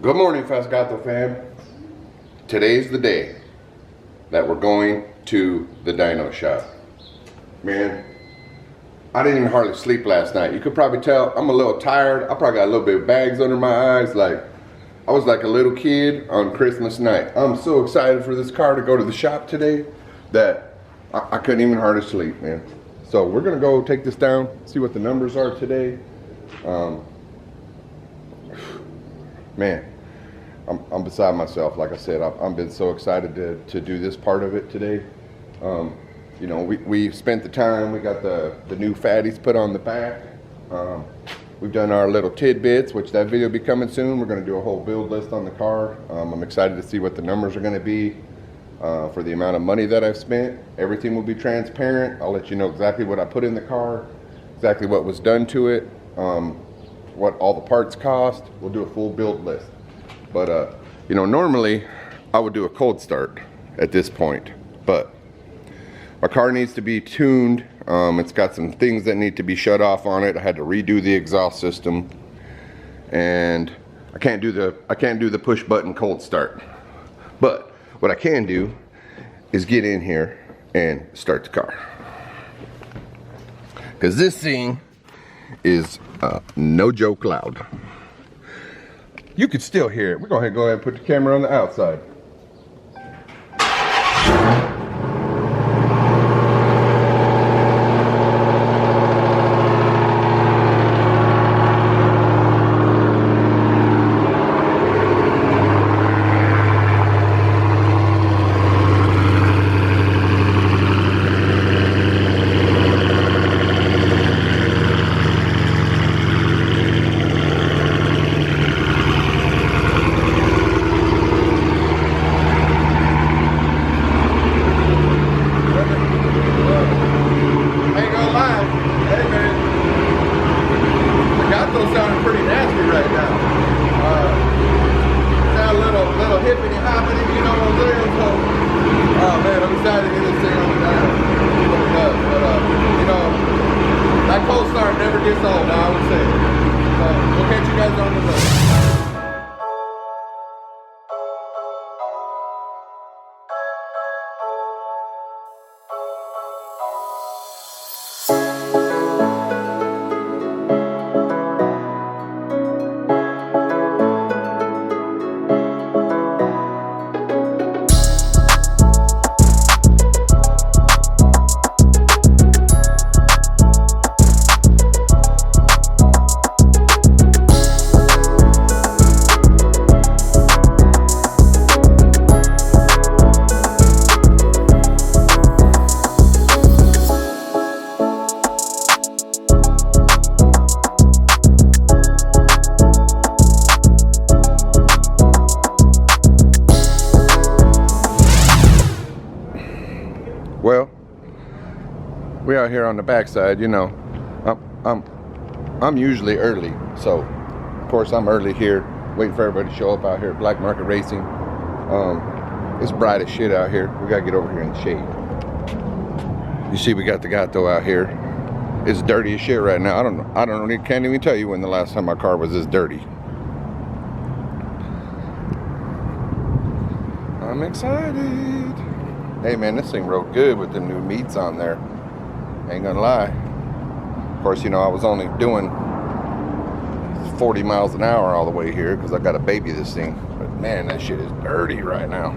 Good morning, Fasgato fam. Today's the day that we're going to the dyno shop. Man, I didn't even hardly sleep last night. You could probably tell I'm a little tired. I probably got a little bit of bags under my eyes. Like, I was like a little kid on Christmas night. I'm so excited for this car to go to the shop today that I couldn't even hardly sleep, man. So we're gonna go take this down, see what the numbers are today. Man, I'm beside myself. Like I said, I've been so excited to do this part of it today. You know, we spent the time. We got the new fatties put on the back. We've done our little tidbits, which that video will be coming soon. We're going to do a whole build list on the car. I'm excited to see what the numbers are going to be for the amount of money that I've spent. Everything will be transparent. I'll let you know exactly what I put in the car, exactly what was done to it, what all the parts cost. We'll do a full build list. But, you know, normally I would do a cold start at this point, but my car needs to be tuned. It's got some things that need to be shut off on it. I had to redo the exhaust system, and I can't do the push button cold start. But what I can do is get in here and start the car, because this thing is no joke loud. You could still hear it. We're going to go ahead and put the camera on the outside. Sounding pretty nasty right now. Sound a little hippity hoppity, you know what I'm saying? So, oh man, I'm excited to get this thing on the down. But you know, that cold start never gets old, I would say. So, we'll catch you guys on the road. Well, we out here on the backside, you know. I'm usually early, so of course I'm early here, waiting for everybody to show up out here at Black Market Racing. It's bright as shit out here. We gotta get over here in the shade. You see, we got the gato out here. It's dirty as shit right now. I can't even tell you when the last time my car was this dirty. I'm excited. Hey man, this thing rode good with them new meats on there. Ain't gonna lie. Of course, you know, I was only doing 40 miles an hour all the way here because I got to baby this thing. But man, that shit is dirty right now.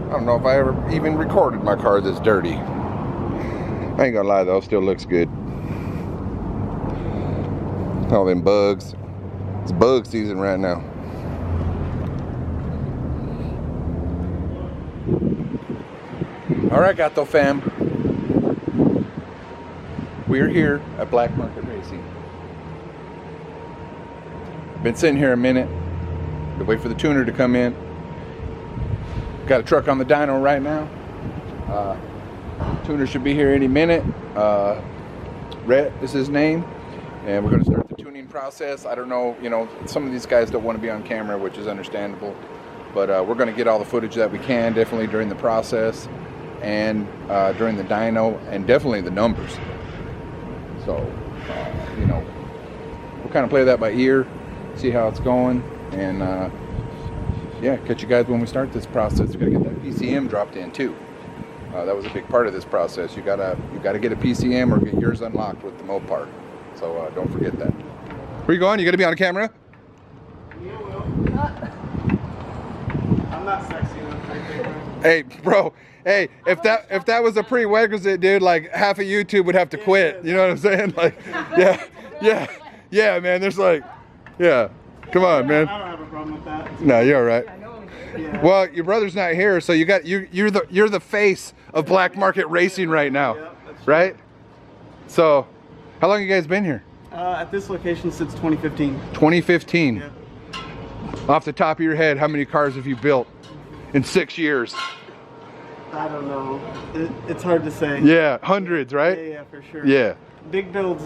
I don't know if I ever even recorded my car this dirty. I ain't gonna lie though, still looks good. All them bugs. It's bug season right now. All right, Gato fam. We're here at Black Market Racing. Been sitting here a minute to wait for the tuner to come in. Got a truck on the dyno right now. Tuner should be here any minute. Rhett is his name, and we're going to start the tuning process. I don't know, you know, some of these guys don't want to be on camera, which is understandable, but we're going to get all the footage that we can, definitely during the process and during the dyno, and definitely the numbers. So, you know, we'll kind of play that by ear, see how it's going. and yeah, catch you guys when we start this process. We're gonna get that PCM dropped in too. That was a big part of this process. You gotta get a PCM or get yours unlocked with the Mopar. So don't forget that. Where you going? You gonna be on camera? You will. I'm not sexy enough, I think. Hey, bro. Hey, if that was a prerequisite, dude, like half of YouTube would have to quit. You know what I'm saying? Like, yeah, man. There's like, yeah. Come on, man. I don't have a problem with that. No, you're all right. Yeah. Well, your brother's not here, so you're the face of black market racing right now, right? So, how long you guys been here? At this location since 2015. 2015. Yeah. Off the top of your head, how many cars have you built in 6 years? I don't know. It's hard to say. Yeah, hundreds, right? Yeah, for sure. Yeah. Big builds,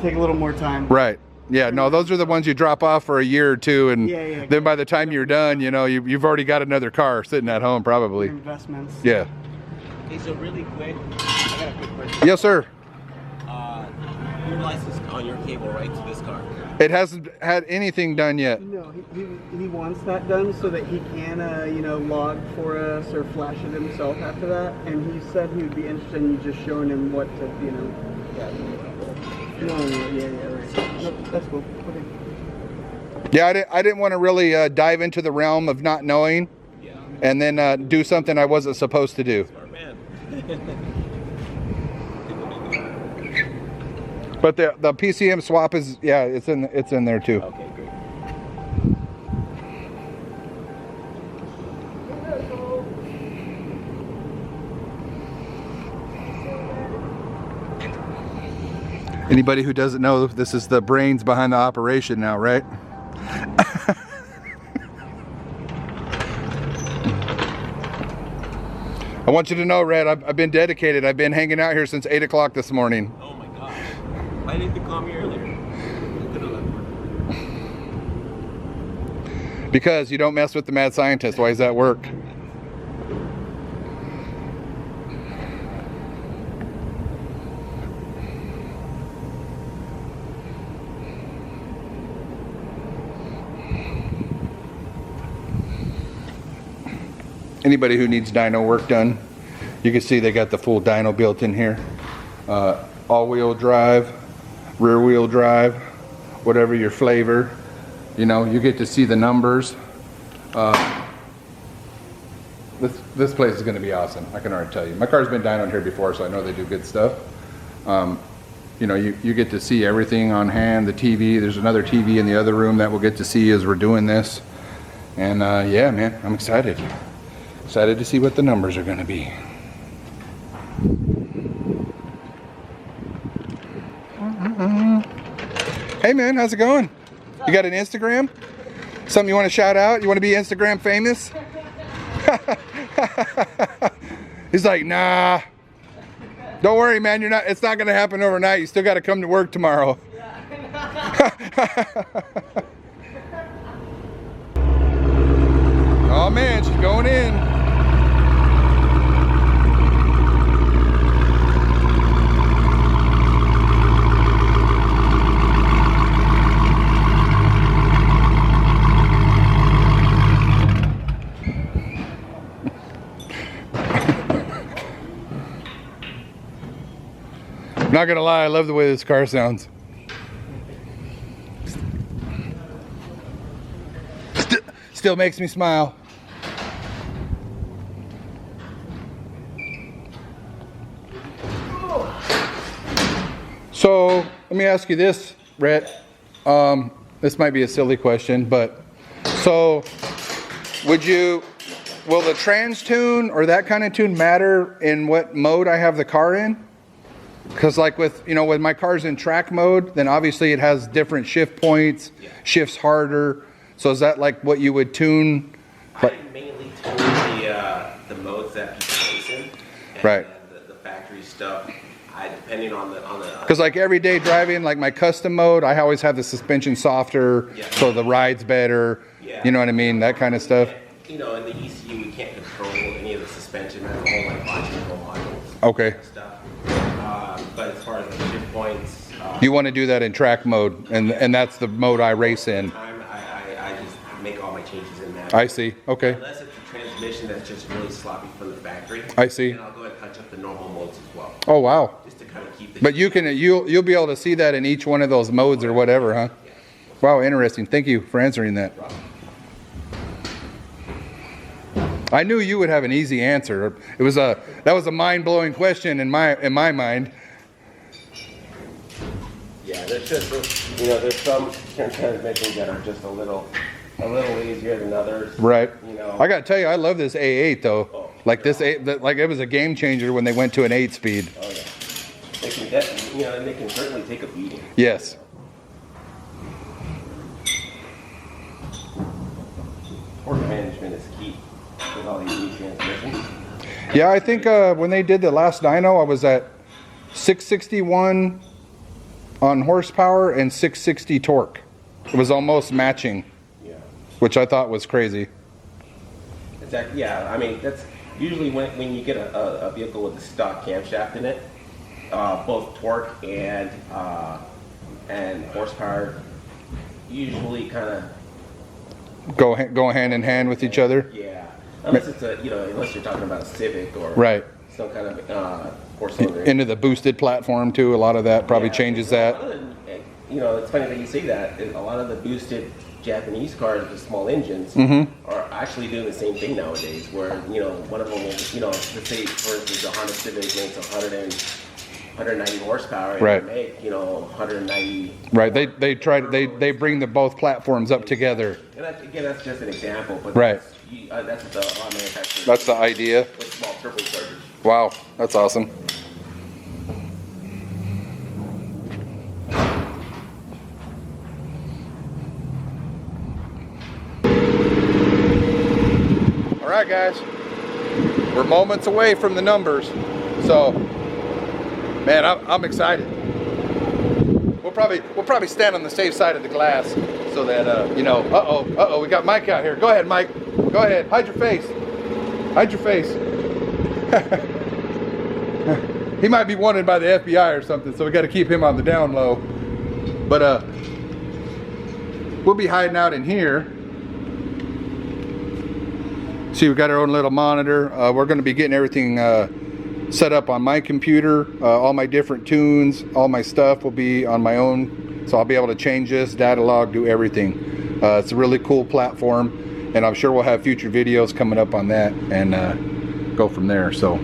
take a little more time. Right. Yeah, no, those are the ones you drop off for a year or two, and Yeah, then by the time you're done, you've already got another car sitting at home, probably. Investments. Yeah. Okay, so really quick, I got a quick question. Yes, sir. Your license on your cable, right, to this car? It hasn't had anything done yet. No, he wants that done so that he can, log for us or flash it himself after that. And he said he would be interested in just showing him what to, Yeah. No, right. No, that's cool. Okay. Yeah, I didn't want to really dive into the realm of not knowing, and then do something I wasn't supposed to do. Smart man. But the PCM swap is, yeah, it's in there too. Okay, great. Anybody who doesn't know, this is the brains behind the operation now, right? I want you to know, Red, I've been dedicated. I've been hanging out here since 8 o'clock this morning. Oh my gosh. Why didn't you call me earlier? I could have left work. Because you don't mess with the mad scientist. Why does that work? Anybody who needs dyno work done, you can see they got the full dyno built in here. All-wheel drive, rear-wheel drive, whatever your flavor. You get to see the numbers. This place is going to be awesome. I can already tell you. My car's been dynoed here before, so I know they do good stuff. You get to see everything on hand. The TV. There's another TV in the other room that we'll get to see as we're doing this. And yeah, man, I'm excited. Excited to see what the numbers are going to be. Hey man, how's it going? You got an Instagram? Something you want to shout out? You want to be Instagram famous? He's like, nah. Don't worry, man. It's not going to happen overnight. You still got to come to work tomorrow. Oh man, she's going in. Not gonna lie, I love the way this car sounds. Still makes me smile. So let me ask you this, Rhett. This might be a silly question, but so will the trans tune or that kind of tune matter in what mode I have the car in? Because like when my car's in track mode, then obviously it has different shift points, shifts harder. So is that like what you would tune? I mainly tune the modes that people race in, and right. The factory stuff. Depending on the. Because like everyday driving, like my custom mode, I always have the suspension softer, so the ride's better. Yeah. You know what I mean? That kind of stuff. In the ECU, we can't control any of the suspension. That's all like logical modules. Okay. And stuff. But as far as the shift points, you want to do that in track mode, and that's the mode I race in. I just changes in that. I see. Okay. Unless it's a transmission that's just really sloppy from the factory. I see. And I'll go ahead and touch up the normal modes as well. Oh, wow. Just to kind of keep the. But you'll be able to see that in each one of those modes or whatever, huh? Wow, interesting. Thank you for answering that. I knew you would have an easy answer. That was a mind-blowing question in my mind. Yeah, there's just, you know, there's some transmissions that are just a little easier than others. Right. You know. I got to tell you, I love this A8 though. Oh, like this like it was a game changer when they went to an 8-speed. Oh yeah. They can definitely, you know, and they can certainly take a beating. Yes. Torque management is key with all these new transmissions. Yeah, I think when they did the last dyno, I was at 661 on horsepower and 660 torque. It was almost matching, Yeah. which I thought was crazy. Exactly. Yeah. I mean, that's usually when you get a vehicle with a stock camshaft in it, both torque and horsepower usually kind of Go hand in hand with each other. Yeah. Unless it's unless you're talking about a Civic or Right. some kind of four-cylinder. Into the boosted platform too. A lot of that probably changes that. You know, it's funny that you say that. A lot of the boosted Japanese cars with small engines are actually doing the same thing nowadays. Where one of them will, let's say for instance, the Honda Civic makes 190 horsepower, and Right. they make 190. Right. They bring the both platforms up together. And that's just an example, but Right. that's what the auto manufacturers. That's the idea. With small turbochargers. Wow, that's awesome. All right, guys, we're moments away from the numbers, so man, I'm excited. We'll probably stand on the safe side of the glass so that we got Mike out here. Go ahead, Mike. Go ahead. Hide your face. Hide your face. He might be wanted by the FBI or something, so we got to keep him on the down low. But we'll be hiding out in here. See, we got our own little monitor. We're going to be getting everything set up on my computer. All my different tunes, all my stuff will be on my own, so I'll be able to change this, data log, do everything. It's a really cool platform, and I'm sure we'll have future videos coming up on that and go from there. So.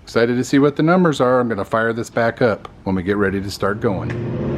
Excited to see what the numbers are. I'm going to fire this back up when we get ready to start going.